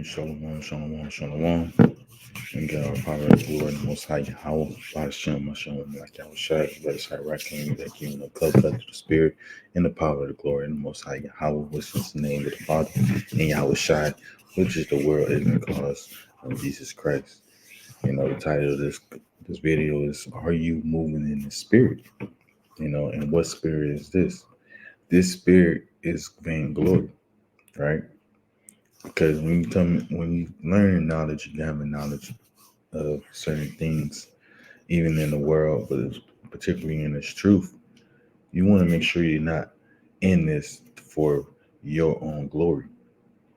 Shalom, shalom, shalom. And God, our Father, the Lord, and Most High Yahweh, Hashem, Hashem, like Yahweh Shai, let us have Rakim, that you in the covenant of the Spirit, and the power of the glory, and the Most High Yahweh, which is the name of the Father, and Yahweh Shai, which is the world ignorant cause of Jesus Christ. The title of this video is, Are You Moving in the Spirit? And what spirit is this? This spirit is vainglory, right? Because when you learn knowledge, you have a knowledge of certain things, even in the world, but particularly in this truth. You want to make sure you're not in this for your own glory.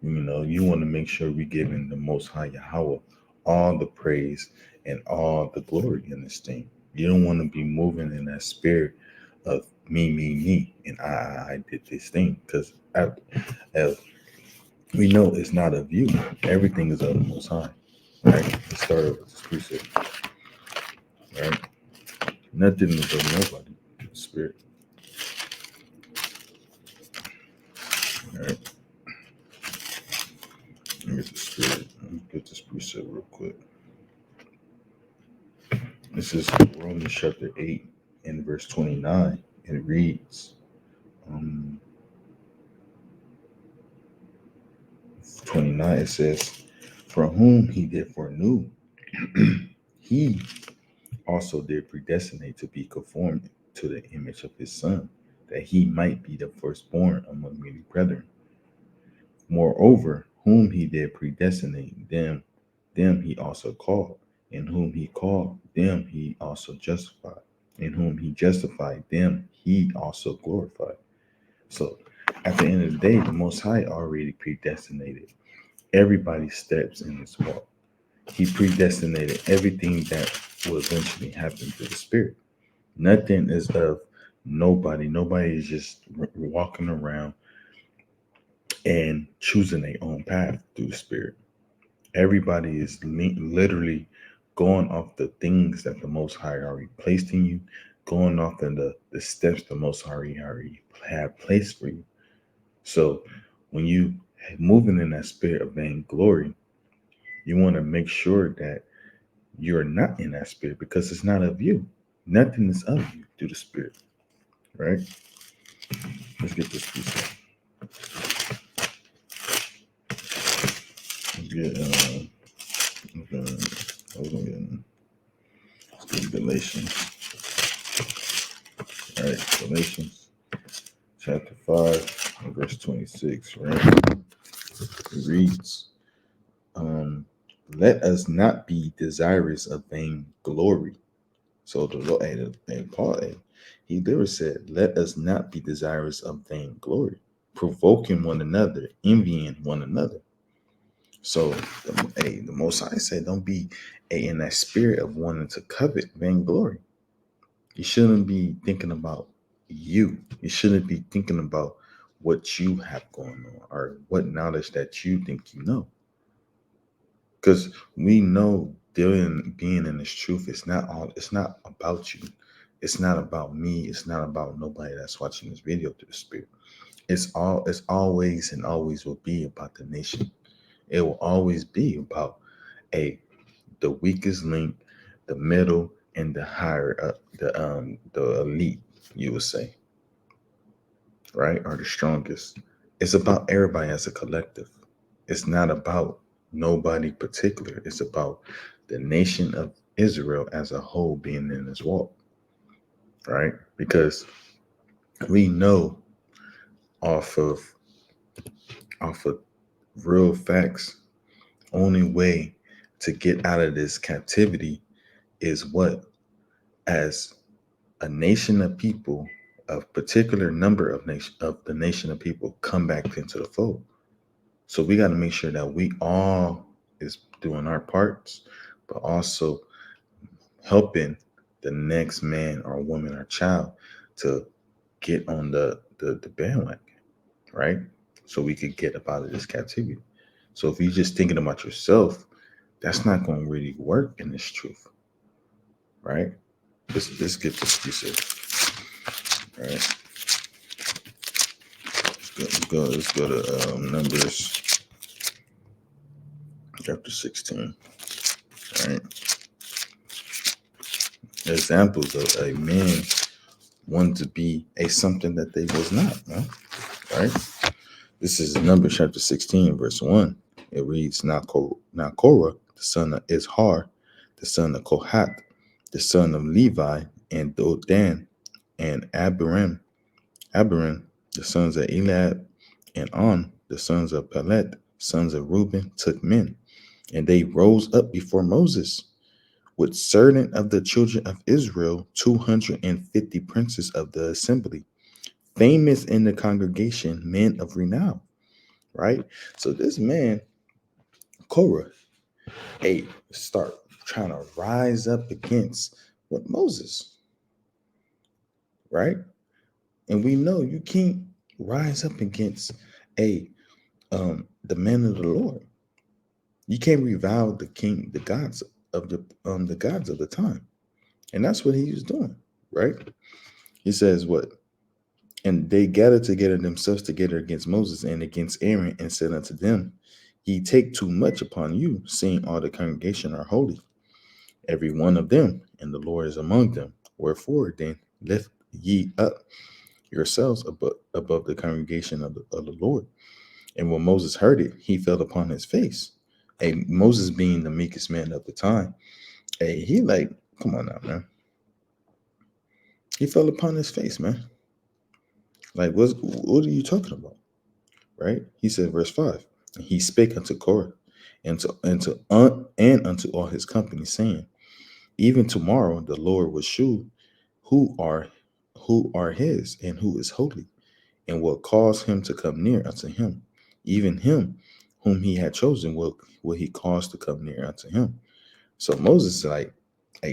You want to make sure we're giving the Most High Yahweh all the praise and all the glory in this thing. You don't want to be moving in that spirit of me, and I did this thing, because as we know, it's not of you. Everything is of the Most High. Right? Let's start with this precept. Right? Nothing is of nobody. The spirit. Right? Let me get the spirit. Let me get this precept real quick. This is Romans chapter 8 and verse 29. It reads, 29, it says, For whom he did foreknew, he also did predestinate to be conformed to the image of his Son, that he might be the firstborn among many brethren. Moreover, whom he did predestinate, them he also called, and whom he called, them he also justified, and whom he justified, them he also glorified. So at the end of the day, the Most High already predestinated everybody's steps in this walk. He predestinated everything that will eventually happen to the Spirit. Nothing is of nobody. Nobody is just walking around and choosing their own path through the Spirit. Everybody is literally going off the things that the Most High already placed in you, going off in the steps the Most High already have placed for you. So when you moving in that spirit of vainglory, you want to make sure that you're not in that spirit, because it's not of you. Nothing is of you through the Spirit, right? Let's get this piece up. Let's get Galatians. All right, Galatians chapter 5 and verse 26, right? It reads, let us not be desirous of vain glory. So the Lord, Paul, he literally said, let us not be desirous of vain glory, provoking one another, envying one another. So the Most High said, don't be in that spirit of wanting to covet vainglory. You shouldn't be thinking about you. You shouldn't be thinking about what you have going on or what knowledge that you think you know. Because we know being in this truth, it's not about you. It's not about me. It's not about nobody that's watching this video through the Spirit. It's always and always will be about the nation. It will always be about the weakest link, the middle, and the higher up, the elite, you would say, right? Or the strongest. It's about everybody as a collective. It's not about nobody particular. It's about the nation of Israel as a whole being in this walk, right? Because we know off of real facts, only way to get out of this captivity is what? As a nation of people, a particular number of the nation of people come back into the fold. So we got to make sure that we all is doing our parts, but also helping the next man or woman or child to get on the bandwagon, right? So we could get up out of this captivity. So if you're just thinking about yourself, that's not going to really work in this truth, right? Let's get this piece of, right? Let's go to Numbers chapter 16. Right? Examples of a man wanting to be a something that they was not, man. Right? This is Numbers chapter 16, verse 1. It reads, now Korah, the son of Izhar, the son of Kohath, the son of Levi, and Dodan, and Abiram, the sons of Eliab, and On, the sons of Pelet, sons of Reuben, took men, and they rose up before Moses with certain of the children of Israel, 250 princes of the assembly, famous in the congregation, men of renown. Right? So this man, Korah, start trying to rise up against what Moses, right? And we know you can't rise up against the men of the Lord. You can't revile the gods of the gods of the time. And that's what he was doing, right? He says what? And they gathered together themselves together against Moses and against Aaron, and said unto them, Ye take too much upon you, seeing all the congregation are holy, every one of them, and the Lord is among them. Wherefore then lift ye up yourselves above the congregation of the Lord. And when Moses heard it, he fell upon his face. Moses being the meekest man of the time, he like, come on now, man. He fell upon his face, man. Like, what are you talking about? Right? He said, verse 5, and he spake unto Korah and unto all his company, saying, even tomorrow the Lord will shew who are his and who is holy, and will cause him to come near unto him. Even him whom he had chosen will he cause to come near unto him. So Moses like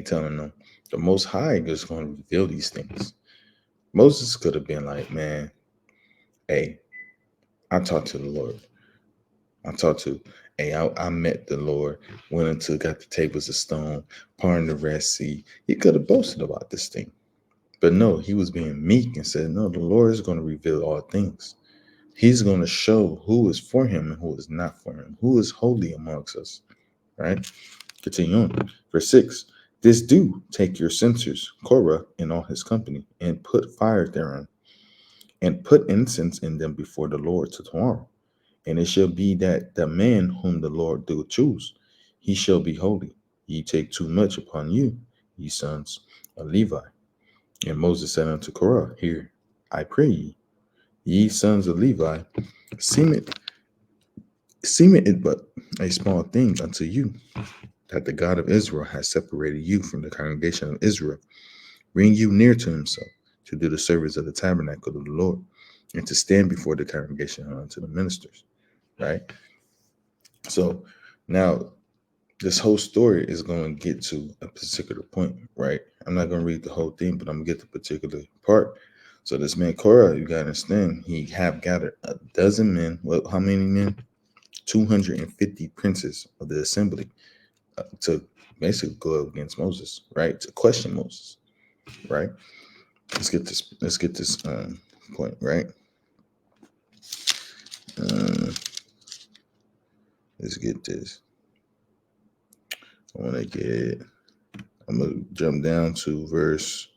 telling them the Most High is going to reveal these things. Moses could have been like, man, hey, I talked to the Lord. I met the Lord, went into, got the tables of stone, parted the Red Sea. He could have boasted about this thing. But no, he was being meek and said, no, the Lord is going to reveal all things. He's going to show who is for him and who is not for him, who is holy amongst us, right? Continue on. Verse 6, this do take your censers, Korah and all his company, and put fire therein, and put incense in them before the Lord to tomorrow. And it shall be that the man whom the Lord do choose, he shall be holy. Ye take too much upon you, ye sons of Levi. And Moses said unto Korah, here, I pray ye sons of Levi, seemeth it but a small thing unto you, that the God of Israel has separated you from the congregation of Israel, bring you near to himself, to do the service of the tabernacle of the Lord, and to stand before the congregation unto the ministers. Right? So now this whole story is going to get to a particular point, right? I'm not going to read the whole thing, but I'm going to get the particular part. So this man Korah, you got to understand, he have gathered a dozen men. Well, how many men? 250 princes of the assembly to basically go against Moses, right? To question Moses, right? Let's get this point, right? Let's get this. I'm gonna jump down to verse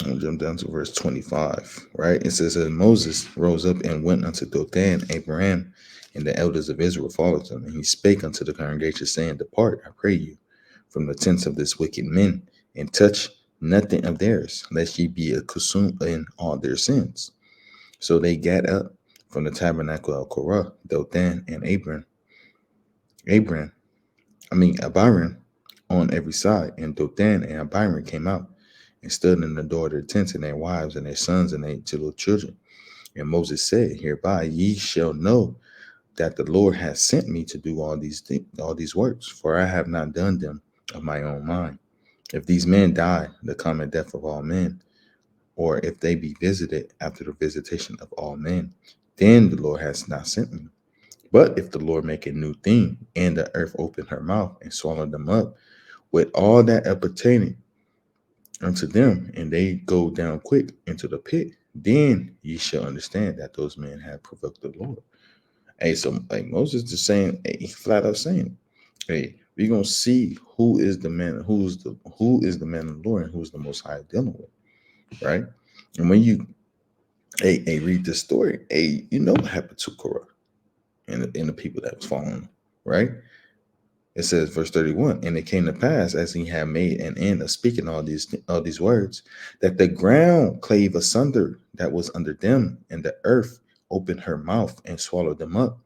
I'll jump down to verse 25, right? It says, and Moses rose up and went unto Dothan, Abraham, and the elders of Israel followed him. And he spake unto the congregation, saying, depart, I pray you, from the tents of this wicked men, and touch nothing of theirs, lest ye be consumed in all their sins. So they gat up from the tabernacle of Korah, Dothan, and Abiram on every side, and Dothan and Abiram came out and stood in the door of their tents, and their wives and their sons and their little children. And Moses said, hereby ye shall know that the Lord has sent me to do all these works, for I have not done them of my own mind. If these men die the common death of all men, or if they be visited after the visitation of all men, then the Lord has not sent me. But if the Lord make a new thing, and the earth open her mouth and swallow them up, with all that appertaining unto them, and they go down quick into the pit, then ye shall understand that those men have provoked the Lord. Hey, so like Moses is saying, hey, flat out saying, hey, we're gonna see who is the man of the Lord and who's the most high dealing with, right? And when you read this story, you know what happened to Korah and the people that was following him, right? It says, verse 31, and it came to pass as he had made an end of speaking all these words, that the ground clave asunder that was under them, and the earth opened her mouth and swallowed them up,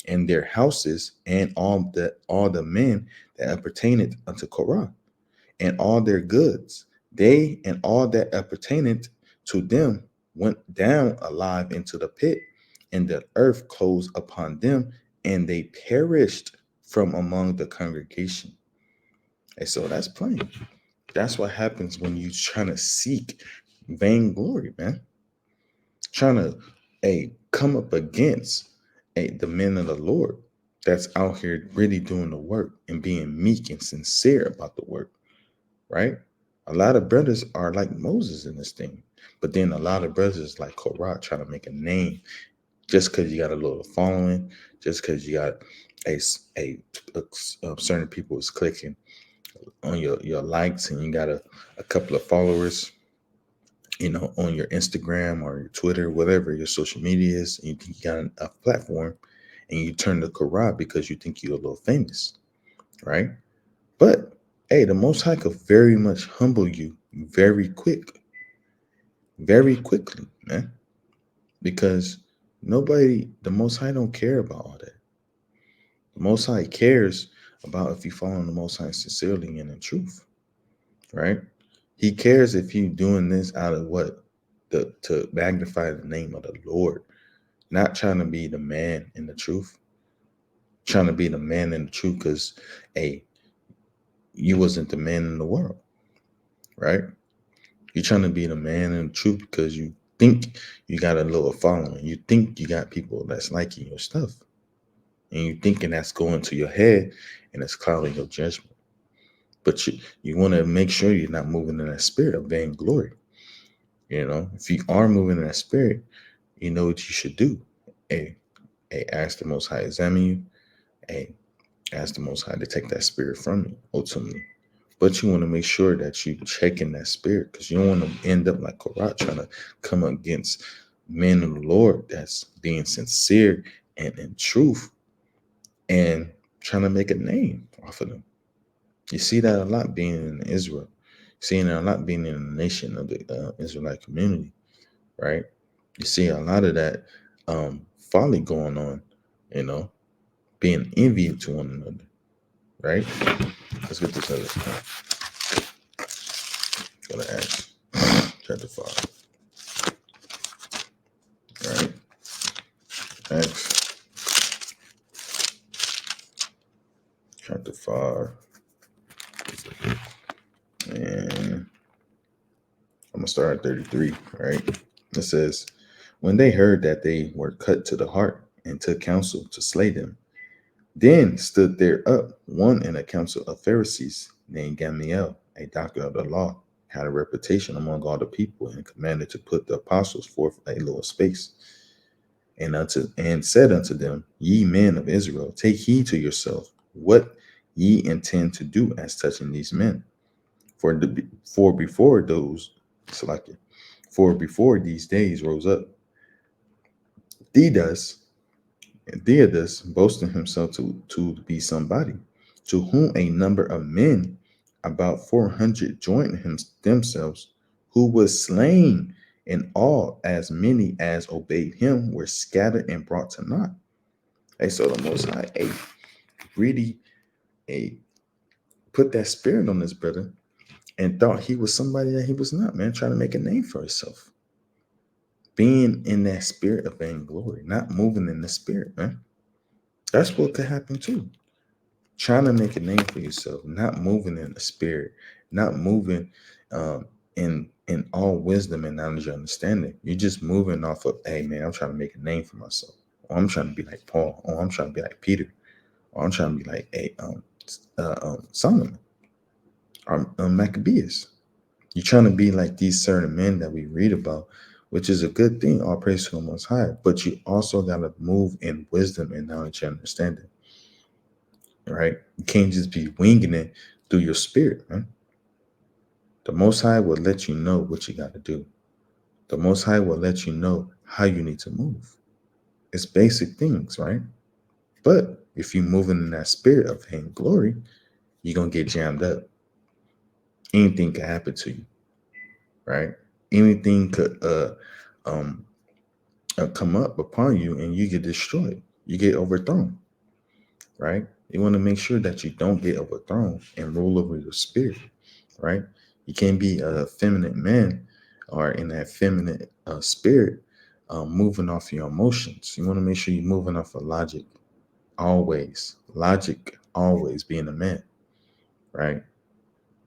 and their houses, and all the men that appertained unto Korah, and all their goods, they and all that appertained to them went down alive into the pit, and the earth closed upon them, and they perished from among the congregation. And so that's plain. That's what happens when you trying to seek vainglory, man. Trying to come up against the men of the Lord that's out here really doing the work and being meek and sincere about the work, right? A lot of brothers are like Moses in this thing, but then a lot of brothers like Korah trying to make a name just because you got a little following, just because you got a certain people is clicking on your likes, and you got a couple of followers, on your Instagram or your Twitter, whatever your social media is, and you think you got a platform, and you turn to Korah because you think you're a little famous, right? But hey, the Most High could very much humble you very quickly, man, because the Most High don't care about all that. The Most High cares about if you follow the Most High sincerely and in truth, right? He cares if you doing this out of what to magnify the name of the Lord, not trying to be the man in the truth, trying to be the man in the truth because hey, you wasn't the man in the world, right? You're trying to be the man in the truth because you think you got a little following. You think you got people that's liking your stuff. And you thinking that's going to your head and it's clouding your judgment. But you want to make sure you're not moving in that spirit of vainglory. If you are moving in that spirit, you know what you should do. Hey, ask the Most High examine you. Hey, ask the Most High to take that spirit from you ultimately. But you want to make sure that you checking that spirit because you don't want to end up like Korah trying to come against men of the Lord that's being sincere and in truth and trying to make a name off of them. You see that a lot being in Israel, seeing that a lot being in the nation of the Israelite community, right? You see a lot of that folly going on, being envious to one another, right? Let's get this other. Go to Acts chapter 5. Right? Acts chapter 5. And I'm going to start at 33, right? It says, when they heard that they were cut to the heart and took counsel to slay them, then stood there up one in a council of Pharisees named Gamaliel, a doctor of the law, had a reputation among all the people, and commanded to put the apostles forth a little space. And said unto them, ye men of Israel, take heed to yourself what ye intend to do as touching these men. For before these days rose up Theudas boasting himself to be somebody, to whom a number of men, about 400, joined themselves, who was slain, and all as many as obeyed him were scattered and brought to naught. So the Most High, really, put that spirit on this brother and thought he was somebody that he was not, man, trying to make a name for himself. Being in that spirit of vainglory, not moving in the spirit, man. That's what could happen too. Trying to make a name for yourself, not moving in the spirit, not moving in all wisdom and knowledge and understanding. You're just moving off of, hey man, I'm trying to make a name for myself. Or I'm trying to be like Paul. Or I'm trying to be like Peter. Or I'm trying to be like Solomon or Maccabeus. You're trying to be like these certain men that we read about, which is a good thing. All praise to the Most High. But you also got to move in wisdom and knowledge and understanding, right? You can't just be winging it through your spirit, man. The Most High will let you know what you got to do. The Most High will let you know how you need to move. It's basic things, right? But if you're moving in that spirit of Him glory, you're going to get jammed up. Anything can happen to you, right? Anything could um, come up upon you and you get destroyed. You get overthrown, right? You want to make sure that you don't get overthrown and rule over your spirit, right? You can't be a feminine man or in that feminine spirit moving off your emotions. You want to make sure you're moving off of logic always. Logic always being a man, right?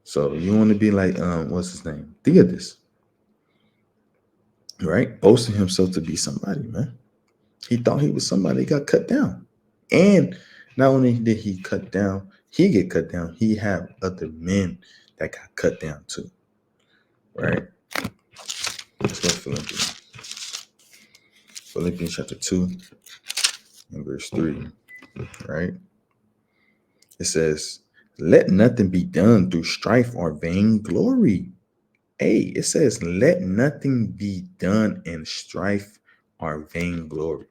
So you want to be like, what's his name? Theodos, right? Boasting himself to be somebody, man. He thought he was somebody, he got cut down. And not only did he get cut down, he had other men that got cut down too, right? Let's go to Philippians. Philippians chapter 2 and verse 3, right? It says, let nothing be done through strife or vainglory. Hey, it says, let nothing be done in strife or vainglory,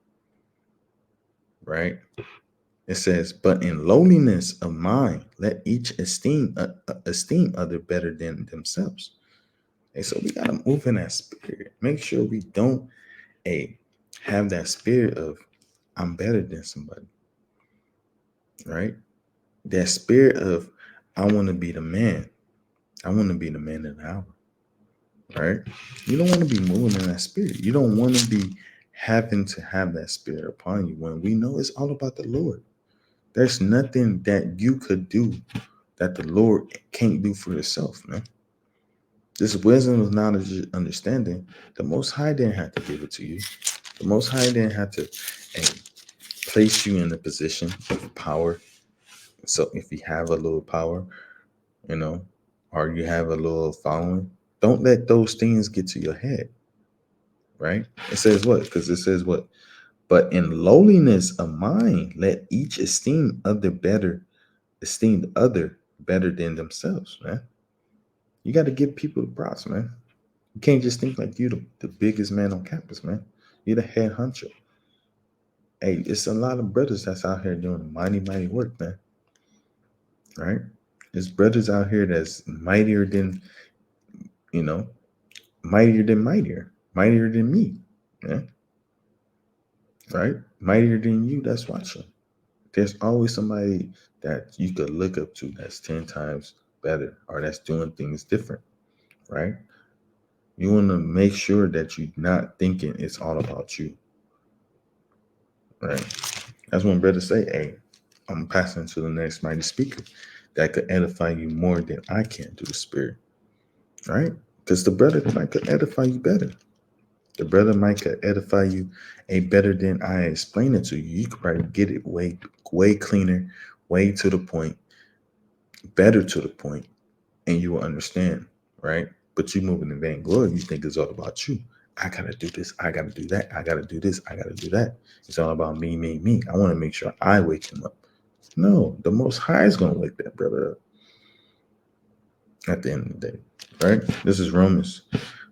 right? It says, but in lowliness of mind, let each esteem other better than themselves. And so we gotta move in that spirit. Make sure we don't have that spirit of I'm better than somebody, right? That spirit of I want to be the man. I want to be the man of the hour, right? You don't want to be moving in that spirit. You don't want to be having to have that spirit upon you when we know it's all about the Lord. There's nothing that you could do that the Lord can't do for yourself, man. This wisdom of knowledge and understanding, the Most High didn't have to give it to you. The Most High didn't have to place you in a position of power. So if you have a little power, you know, or you have a little following, don't let those things get to your head, right? It says what? Because it says what? But in lowliness of mind, let each esteem the other better than themselves, man. You got to give people the props, man. You can't just think like you the biggest man on campus, man. You're the head honcho. Hey, it's a lot of brothers that's out here doing mighty, mighty work, man. Right? There's brothers out here that's mightier than, you know, mightier than me. Yeah. Right? Mightier than you that's watching. There's always somebody that you could look up to that's 10 times better or that's doing things different. Right? You want to make sure that you're not thinking it's all about you. Right? That's when brothers say, hey, I'm passing to the next mighty speaker that could edify you more than I can through the spirit. Right? Because the brother might could edify you better. The brother might could edify you better than I explain it to you. You could probably get it way cleaner, way to the point, better to the point, and you will understand, right? But you moving in vainglory, you think it's all about you. I gotta do this, I gotta do that, I gotta do this, I gotta do that. It's all about me, me, me. I want to make sure I wake him up. No, the Most High is gonna wake that brother up at the end of the day, right? This is Romans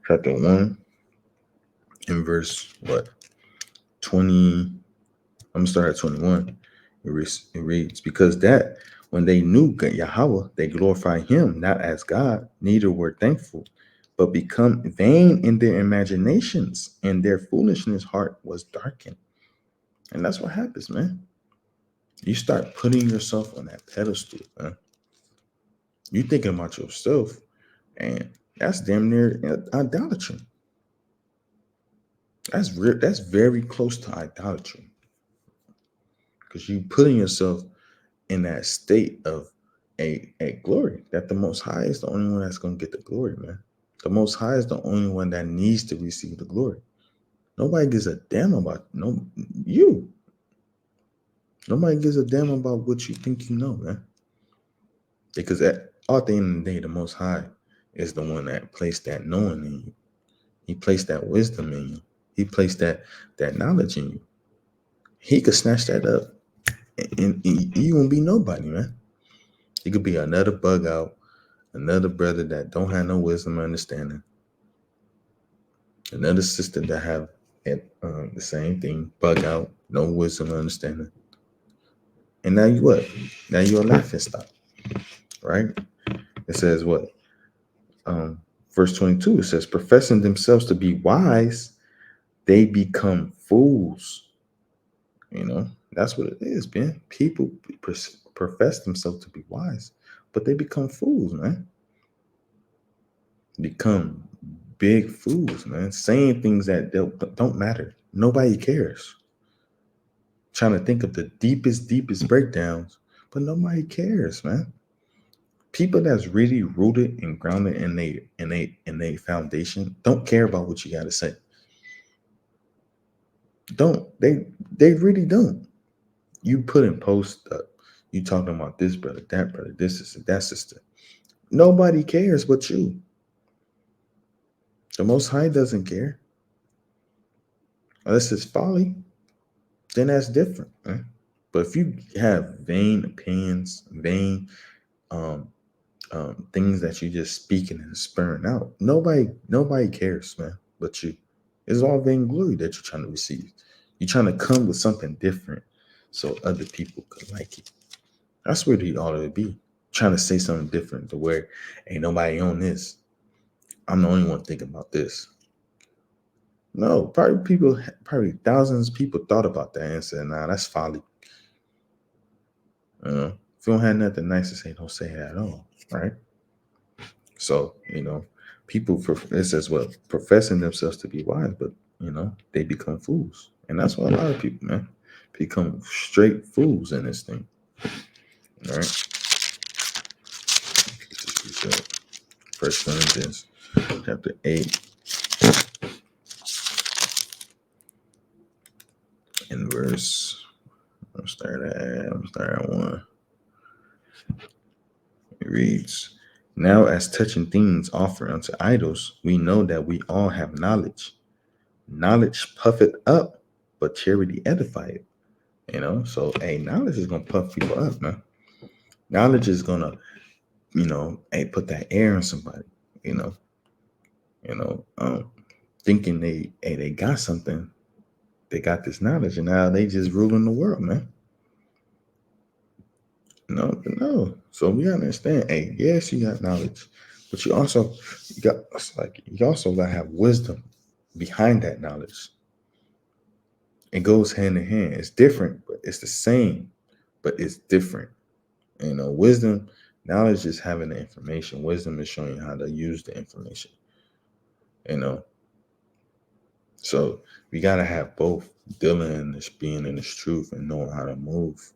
chapter 1 and verse what? 20. I'm gonna start at 21. It reads, because that when they knew Yahweh, they glorified him not as God, neither were thankful, but become vain in their imaginations, and their foolishness heart was darkened. And that's what happens, man. You start putting yourself on that pedestal, man. You thinking about yourself, and that's damn near idolatry. That's very close to idolatry. Because you putting yourself in that state of a glory that the Most High is the only one that's going to get the glory, man. The Most High is the only one that needs to receive the glory. Nobody gives a damn about you. Nobody gives a damn about what you think you know, man. Because at the end of the day, the Most High is the one that placed that knowing in you. He placed that wisdom in you. He placed that knowledge in you. He could snatch that up, and you won't be nobody, man. You could be another bug out, another brother that don't have no wisdom or understanding, another sister that have the same thing, bug out, no wisdom or understanding. And now you what? Now you're a laughing stock, right? It says what? Verse 22, it says, professing themselves to be wise, they become fools. That's what it is, man. People profess themselves to be wise, but they become fools, man. Become big fools, man. Saying things that don't matter. Nobody cares. Trying to think of the deepest breakdowns, but nobody cares, man. People that's really rooted and grounded in a foundation don't care about what you got to say. Don't they really don't. You putting posts up, you talking about this brother, this sister, that sister. Nobody cares but you. The Most High doesn't care. Unless it's folly, then that's different, man. But if you have vain opinions, vain um, things that you just speaking and spurring out, nobody cares, man, but you. It's all vainglory that you're trying to receive. You're trying to come with something different so other people could like it. That's where they ought to be. Trying to say something different to where ain't nobody on this. I'm the only one thinking about this. No, probably thousands of people thought about that and said, nah, that's folly. If you don't have nothing nice to say, don't say it at all, right? So, people, it says, well, professing themselves to be wise, but, they become fools. And that's why a lot of people, man, become straight fools in this thing, all right? First Corinthians chapter 8 and verse, I'm start at 1. It reads, now as touching things offered unto idols, we know that we all have knowledge. Knowledge puffeth up, but charity edifieth. So knowledge is gonna puff people up, man. Knowledge is gonna, put that air in somebody, thinking they got something, they got this knowledge, and now they just ruling the world, man. No. So we understand, yes, you got knowledge, but you also gotta have wisdom behind that knowledge. It goes hand in hand. It's different, but it's the same, but it's different. Wisdom, knowledge is having the information. Wisdom is showing you how to use the information. So we gotta have both, dealing in this, being in this truth, and knowing how to move.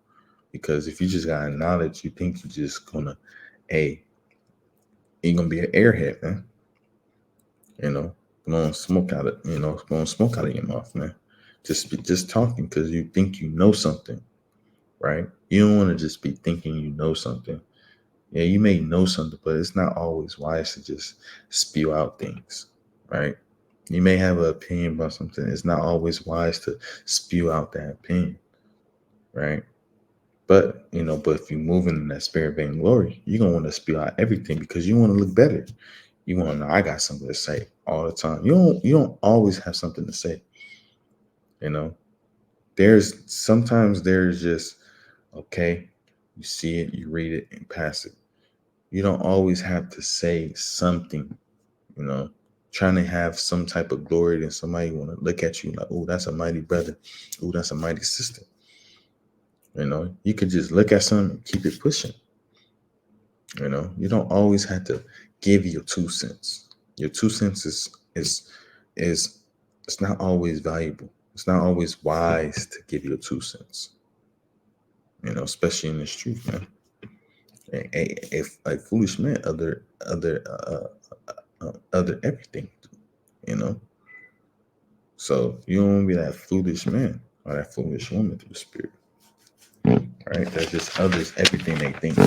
Because if you just got knowledge, you think you're just gonna, you're gonna be an airhead, man. Blowing smoke out of your mouth, man. Just talking because you think you know something, right? You don't want to just be thinking you know something. Yeah, you may know something, but it's not always wise to just spew out things, right? You may have an opinion about something. It's not always wise to spew out that opinion, right? But if you're moving in that spirit of vainglory, you're gonna want to spew out everything because you want to look better. You want to know I got something to say all the time. You don't always have something to say. Sometimes there's just, okay, you see it, you read it, and pass it. You don't always have to say something, trying to have some type of glory, and somebody want to look at you like, oh, that's a mighty brother. Oh, that's a mighty sister. You could just look at something and keep it pushing. You don't always have to give your 2 cents. Your 2 cents is it's not always valuable. It's not always wise to give your 2 cents. Especially in this truth, man. A foolish man, other everything, So you don't want to be that foolish man or that foolish woman through the spirit, right? That just others everything they think.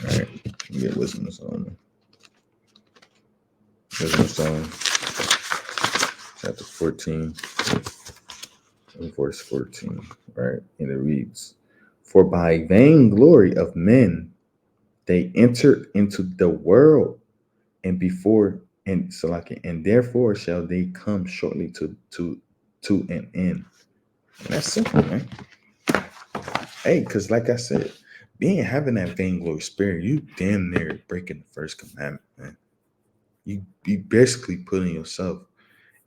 All right, get Wisdom of Solomon. Wisdom of Solomon, chapter 14, verse 14, right? And it reads, "For by vainglory of men they entered into the world, and before and so like and therefore shall they come shortly to an end." And that's simple, man. Hey, because like I said, having that vainglory spirit, you damn near breaking the first commandment, man. You basically putting yourself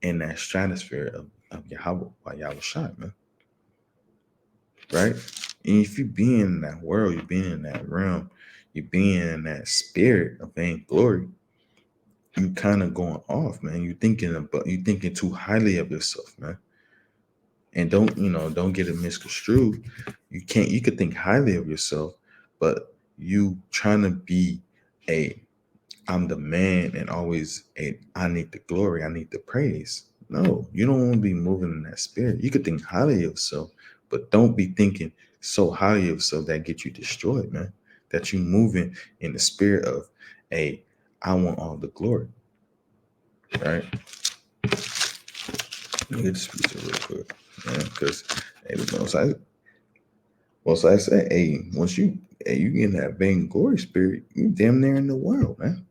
in that stratosphere of Yahweh by Yahweh Shai, man. Right? And if you being in that world, you being in that realm, you being in that spirit of vainglory, you kind of going off, man. You thinking too highly of yourself, man. And don't get it misconstrued. You could think highly of yourself, but you trying to be a I'm the man and always I need the glory, I need the praise. No, you don't want to be moving in that spirit. You could think highly of yourself, but don't be thinking so highly of yourself that get you destroyed, man. That you moving in the spirit of I want all the glory. Right? Let me get this pizza real quick. Because most I say, once you you get in that vainglory spirit, you damn near in the world, man.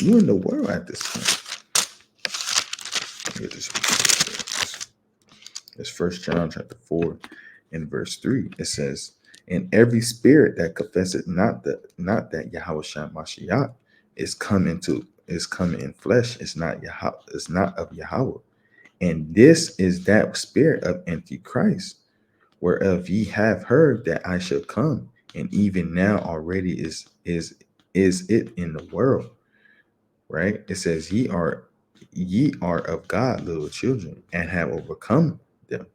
You in the world at this point. Get this. It's 1 John chapter 4 and verse 3. It says, "And every spirit that confesseth not that Yahweh Shai Mashiach is come in flesh, is not of Yahweh. And this is that spirit of Antichrist, whereof ye have heard that I shall come, and even now already is it in the world." Right? It says, ye are of God, little children, and have overcome them,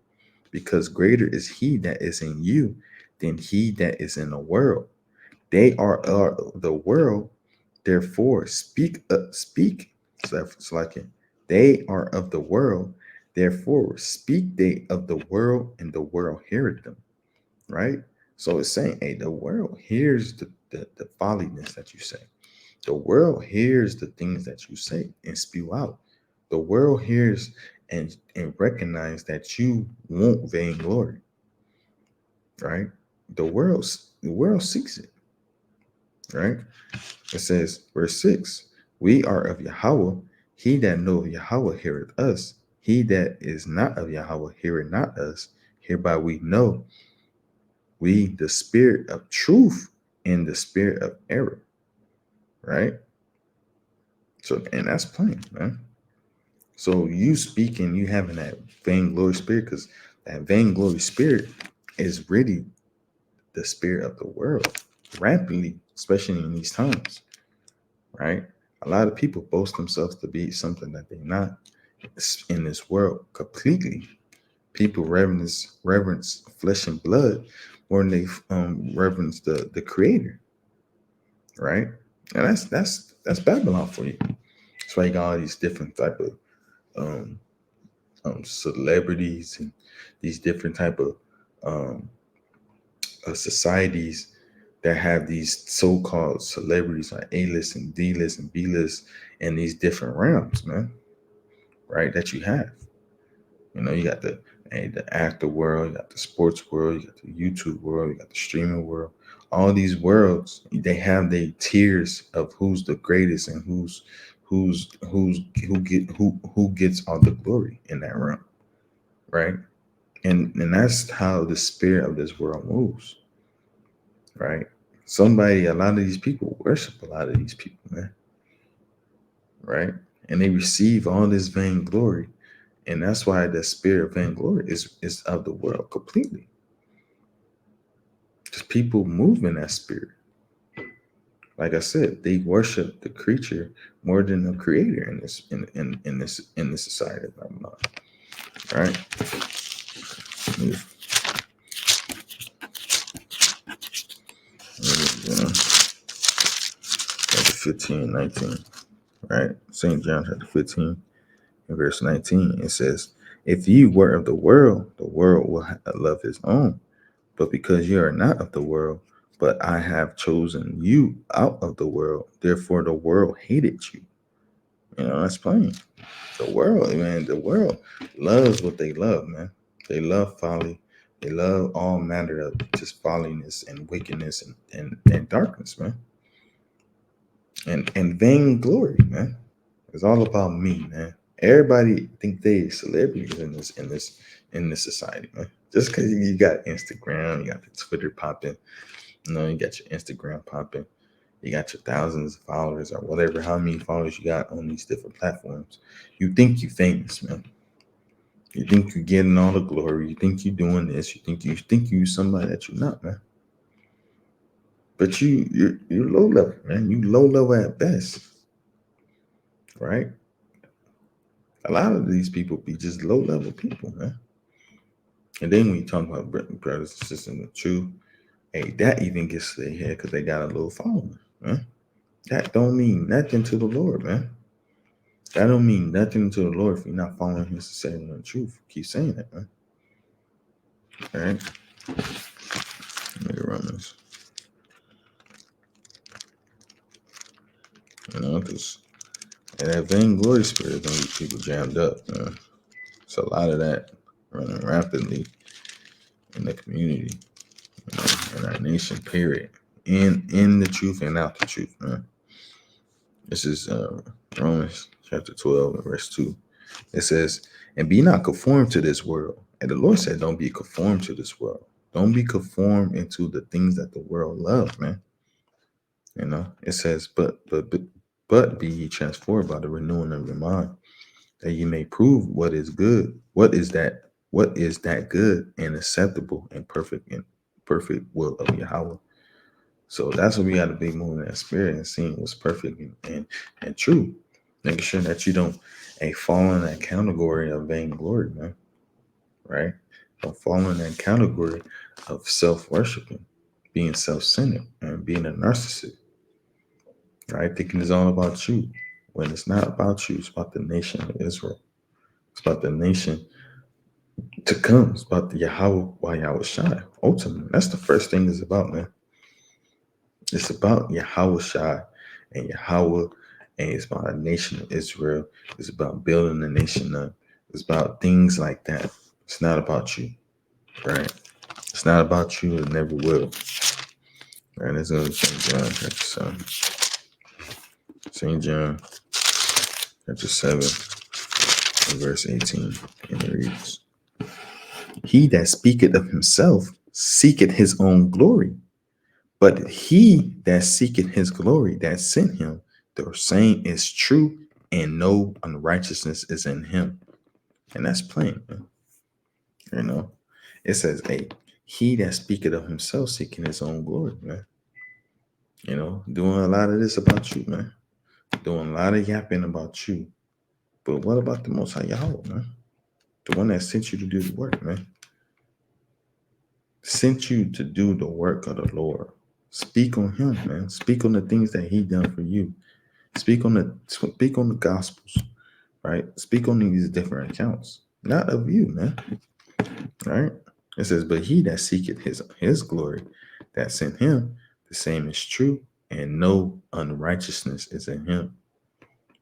because greater is he that is in you than he that is in the world. They are the world, therefore speak. So it's like it. They are of the world, therefore speak they of the world, and the world heareth them. Right? So it's saying, hey, the world hears the folliness that you say. The world hears the things that you say and spew out. The world hears and recognize that you want vainglory. Right? The world seeks it. Right? It says, verse 6, "We are of Yahweh. He that knoweth Yahweh heareth us. He that is not of Yahweh heareth not us. Hereby we know we the spirit of truth and the spirit of error." Right? So, and that's plain, man. So you speaking, you having that vainglory spirit, because that vainglory spirit is really the spirit of the world, rampantly, especially in these times, right? A lot of people boast themselves to be something that they're not in this world completely. People reverence flesh and blood more than they reverence the creator, right? And that's Babylon for you. That's why you got all these different type of um, celebrities and these different type of societies that have these so-called celebrities like A-list and D-list and B-list and these different realms, man. Right? That you have. You got the actor world, you got the sports world, you got the YouTube world, you got the streaming world. All these worlds, they have their tiers of who's the greatest and who gets all the glory in that realm, right? And that's how the spirit of this world moves, right? A lot of these people worship a lot of these people, man, right? And they receive all this vainglory. And that's why the spirit of vainglory is of the world completely. Because people move in that spirit. Like I said, they worship the creature more than the creator in this society of Babylon. Right? Chapter 15, 19. Right? St. John chapter 15 and verse 19. It says, "If you were of the world will love his own. But because you are not of the world, but I have chosen you out of the world. Therefore, the world hated you. That's plain. The world loves what they love, man. They love folly. They love all manner of just folliness and wickedness and darkness, man. And vainglory, man. It's all about me, man. Everybody think they celebrities in this society, man. Just because you got Instagram, you got the Twitter popping, you got your Instagram popping, you got your thousands of followers or whatever, how many followers you got on these different platforms. You think you famous, man. You think you're getting all the glory. You think you're doing this. You think you somebody that you're not, man. But you're low level, man. You low level at best, right? A lot of these people be just low level people, man. And then when you talk about brothers and sisters in the truth, hey, that even gets to their head because they got a little following, man. That don't mean nothing to the Lord, man. That don't mean nothing to the Lord if you're not following His sincerity and the truth. Keep saying that, man. All right. Look at Romans. Because that vainglory spirit is gonna get people jammed up, man. It's a lot of that running rapidly in the community, in our nation, period. In the truth and out the truth, man. This is Romans chapter 12 and verse 2. It says, and be not conformed to this world. And the Lord said, don't be conformed to this world. Don't be conformed into the things that the world loves, man. It says, but be ye transformed by the renewing of your mind, that you may prove what is good. What is that good and acceptable and perfect will of Yahweh. So that's what we got to be moving in that spirit and seeing what's perfect and true. Making sure that you don't fall in that category of vainglory, man. Right? Don't fall in that category of self-worshiping, being self-centered, and being a narcissist. Right? Thinking it's all about you. When it's not about you, it's about the nation of Israel. It's about the nation to come. It's about the Yahweh Shai. Ultimately, that's the first thing it's about, man. It's about Yahweh Shai and Yahweh, and it's about a nation of Israel. It's about building the nation up. It's about things like that. It's not about you, right? It's not about you. It never will. Right? Let's go to St. John chapter 7. St. John chapter 7, verse 18. And it reads, he that speaketh of himself seeketh his own glory. But he that seeketh his glory that sent him, the saying is true, and no unrighteousness is in him. And that's plain, man. It says, hey, he that speaketh of himself seeking his own glory, man. Doing a lot of this about you, man. Doing a lot of yapping about you. But what about the Most High Yahweh, man? The one that sent you to do the work, man. Sent you to do the work of the Lord. Speak on him, man. Speak on the things that he done for you. Speak on the gospels, right? Speak on these different accounts, not of you, man. Right? It says, but he that seeketh his glory that sent him, the same is true, and no unrighteousness is in him.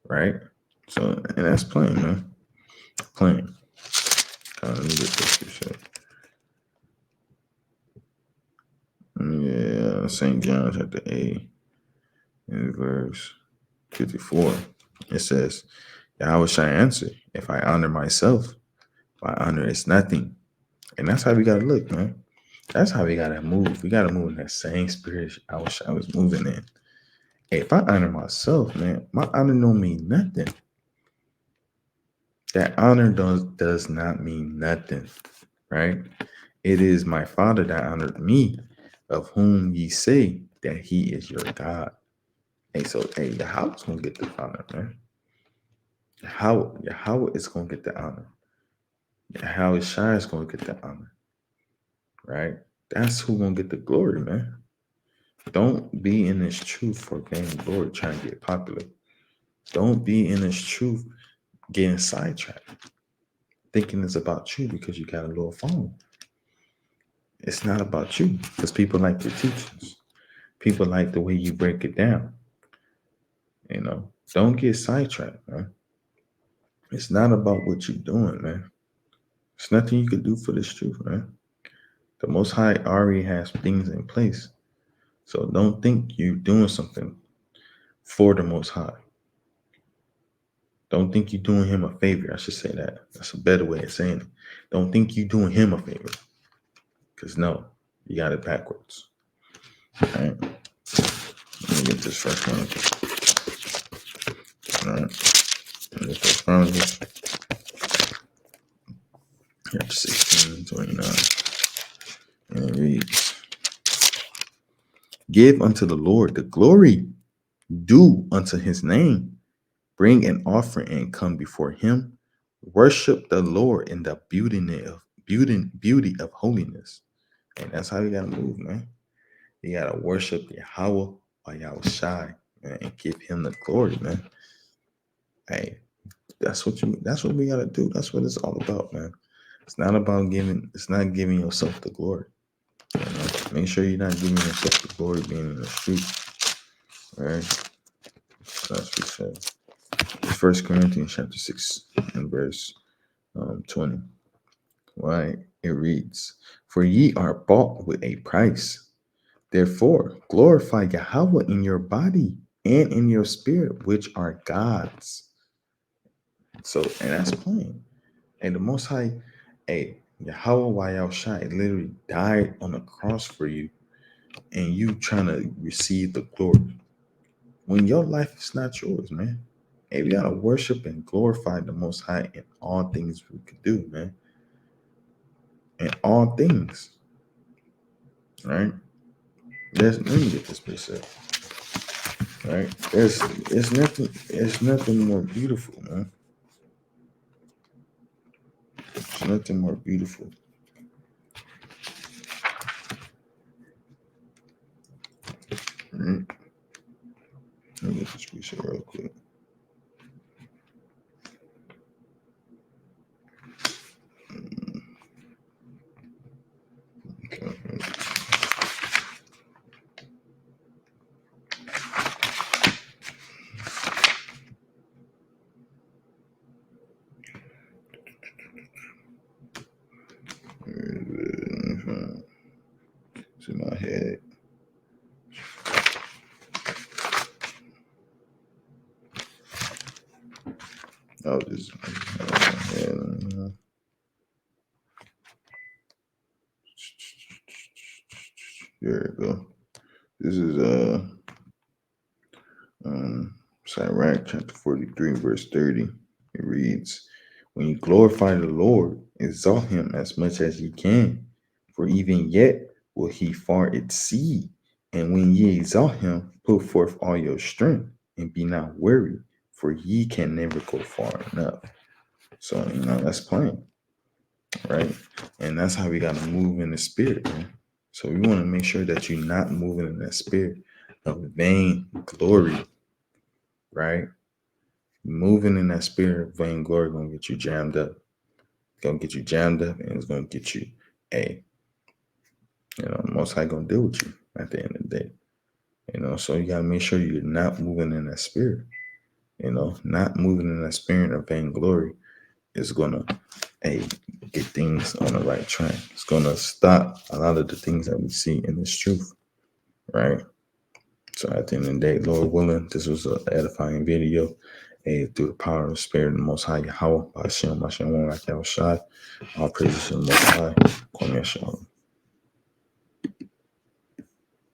Right? So, and that's plain, man. Plain. Let me get this scripture. Yeah, St. John chapter 8, in verse 54. It says, Yahweh shall answer, if I honor myself, my honor is nothing. And that's how we gotta look, man. That's how we gotta move. We gotta move in that same spirit I was moving in. Hey, if I honor myself, man, my honor don't mean nothing. That honor does not mean nothing, right? It is my Father that honored me, of whom ye say that he is your God. Hey, so Yahweh's gonna get the honor, man. Yahweh is gonna get the honor. Yahweh Shai is gonna get the honor, right? That's who gonna get the glory, man. Don't be in this truth for gaining glory, trying to get popular. Don't be in this truth getting sidetracked, thinking it's about you because you got a little phone. It's not about you because people like your teachings. People like the way you break it down. Don't get sidetracked, man. It's not about what you're doing, man. It's nothing you could do for this truth, man. The Most High already has things in place. So don't think you're doing something for the Most High. Don't think you're doing him a favor. I should say that. That's a better way of saying it. Don't think you're doing him a favor. Because no, you got it backwards. All right. Let me get this first one. All right. Get this Chronicles. Chapter 16, 29. And it reads, give unto the Lord the glory due unto his name. Bring an offering and come before him. Worship the Lord in the beauty of holiness. And that's how you gotta move, man. You gotta worship Yahweh or Yahweh Shai, man, and give him the glory, man. Hey, that's what we gotta do. That's what it's all about, man. It's not giving yourself the glory. Make sure you're not giving yourself the glory being in the street. All right. That's what he said. It's 1 Corinthians chapter 6 and verse 20. Right? It reads, for ye are bought with a price. Therefore, glorify Yahweh in your body and in your spirit, which are God's. So, and that's plain. And the Most High, Yahweh Yahweh Shai literally died on the cross for you, and you trying to receive the glory. When your life is not yours, man. Hey, we gotta worship and glorify the Most High in all things we could do, man. In all things. Right? Let me get this precept. Right? There's nothing more beautiful, man. There's nothing more beautiful. Right? Let me get this precept real quick. Okay. It's in my head. I'll just there we go. This is Sirach chapter 43, verse 30. It reads, when you glorify the Lord, exalt him as much as ye can, for even yet will he far exceed. And when ye exalt him, put forth all your strength, and be not weary, for ye can never go far enough. So, that's plain, right? And that's how we got to move in the spirit, man. So we want to make sure that you're not moving in that spirit of vain glory, right? Moving in that spirit of vain glory gonna get you jammed up. Gonna get you jammed up, and it's gonna get you Most High gonna deal with you at the end of the day. So you gotta make sure you're not moving in that spirit. Not moving in that spirit of vain glory is gonna get things on the right track. It's gonna stop a lot of the things that we see in this truth, right? So at the end of the day, Lord willing, this was an edifying video. Through the power of the Spirit of the Most High Yahweh, Hashem, Hashem, Yahweh Shai, all praises to the Most High.